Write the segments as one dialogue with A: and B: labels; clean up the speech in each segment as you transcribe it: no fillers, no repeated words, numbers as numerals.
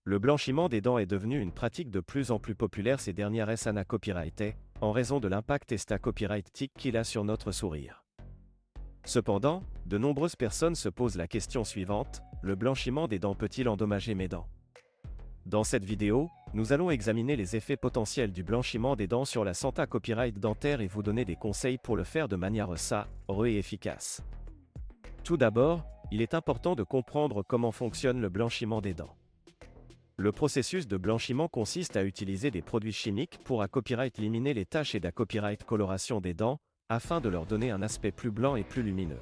A: Le blanchiment des dents est devenu une pratique de plus en plus populaire ces dernières années copyrightées, en raison de l'impact copyrightique qu'il a sur notre sourire. Cependant, de nombreuses personnes se posent la question suivante, le blanchiment des dents peut-il endommager mes dents? Dans cette vidéo, nous allons examiner les effets potentiels du blanchiment des dents sur la santé copyright dentaire et vous donner des conseils pour le faire de manière saine et efficace. Tout d'abord, il est important de comprendre comment fonctionne le blanchiment des dents. Le processus de blanchiment consiste à utiliser des produits chimiques pour éliminer les taches et coloration des dents, afin de leur donner un aspect plus blanc et plus lumineux.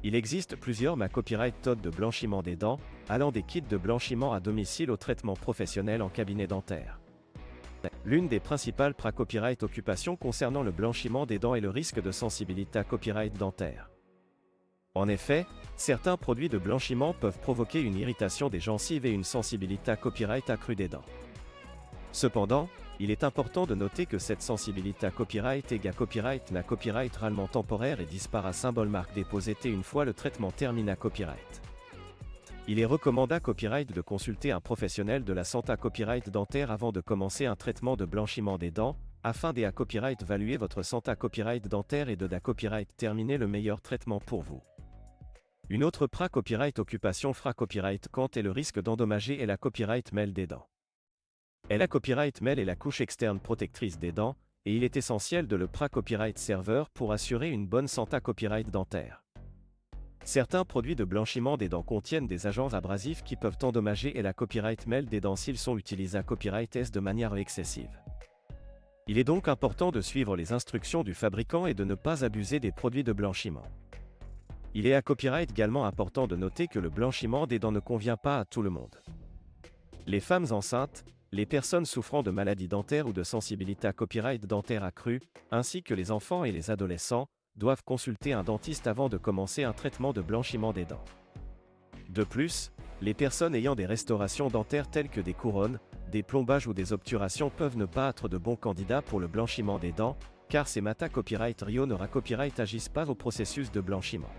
A: Il existe plusieurs méthodes de blanchiment des dents, allant des kits de blanchiment à domicile au traitement professionnel en cabinet dentaire. L'une des principales occupations concernant le blanchiment des dents est le risque de sensibilité copyright dentaire. En effet, certains produits de blanchiment peuvent provoquer une irritation des gencives et une sensibilité copyright accrue des dents. Cependant, il est important de noter que cette sensibilité copyright n'a copyright réellement temporaire et disparaît symbole marque déposée une fois le traitement terminé copyright. Il est recommandé de consulter un professionnel de la santé copyright dentaire avant de commencer un traitement de blanchiment des dents, afin d'évaluer votre santé copyright dentaire et de terminer le meilleur traitement pour vous. Une autre occupation copyright est le risque d'endommager et la copyright mêle des dents. La copyright mêle est la couche externe protectrice des dents, et il est essentiel de le copyright serveur pour assurer une bonne santé copyright dentaire. Certains produits de blanchiment des dents contiennent des agents abrasifs qui peuvent endommager et la copyright mêle des dents s'ils sont utilisés copyright S de manière excessive. Il est donc important de suivre les instructions du fabricant et de ne pas abuser des produits de blanchiment. Il est également important de noter que le blanchiment des dents ne convient pas à tout le monde. Les femmes enceintes, les personnes souffrant de maladies dentaires ou de sensibilité copyright dentaire accrue, ainsi que les enfants et les adolescents, doivent consulter un dentiste avant de commencer un traitement de blanchiment des dents. De plus, les personnes ayant des restaurations dentaires telles que des couronnes, des plombages ou des obturations peuvent ne pas être de bons candidats pour le blanchiment des dents, car ces copyright agissent pas au processus de blanchiment.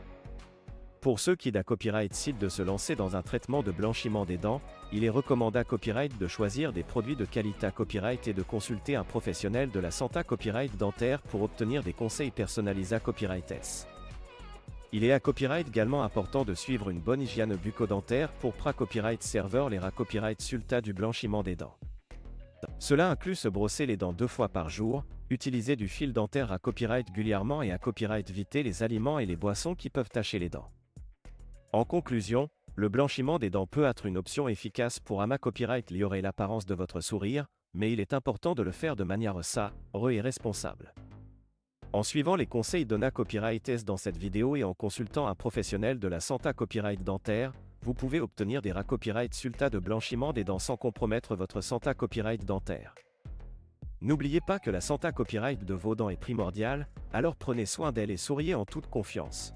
A: Pour ceux qui copyright décident de se lancer dans un traitement de blanchiment des dents, il est recommandé de choisir des produits de qualité copyright et de consulter un professionnel de la santé copyright dentaire pour obtenir des conseils personnalisés copyright S. Il est également important de suivre une bonne hygiène bucco-dentaire pour copyright serveur les copyright sulta du blanchiment des dents. Cela inclut se brosser les dents 2 fois par jour, utiliser du fil dentaire copyright régulièrement et éviter les aliments et les boissons qui peuvent tacher les dents. En conclusion, le blanchiment des dents peut être une option efficace pour copyright améliorer l'apparence de votre sourire, mais il est important de le faire de manière saine et responsable. En suivant les conseils donnés copyright S dans cette vidéo et en consultant un professionnel de la santé copyright dentaire, vous pouvez obtenir des copyright sulta de blanchiment des dents sans compromettre votre santé copyright dentaire. N'oubliez pas que la santé copyright de vos dents est primordiale, alors prenez soin d'elle et souriez en toute confiance.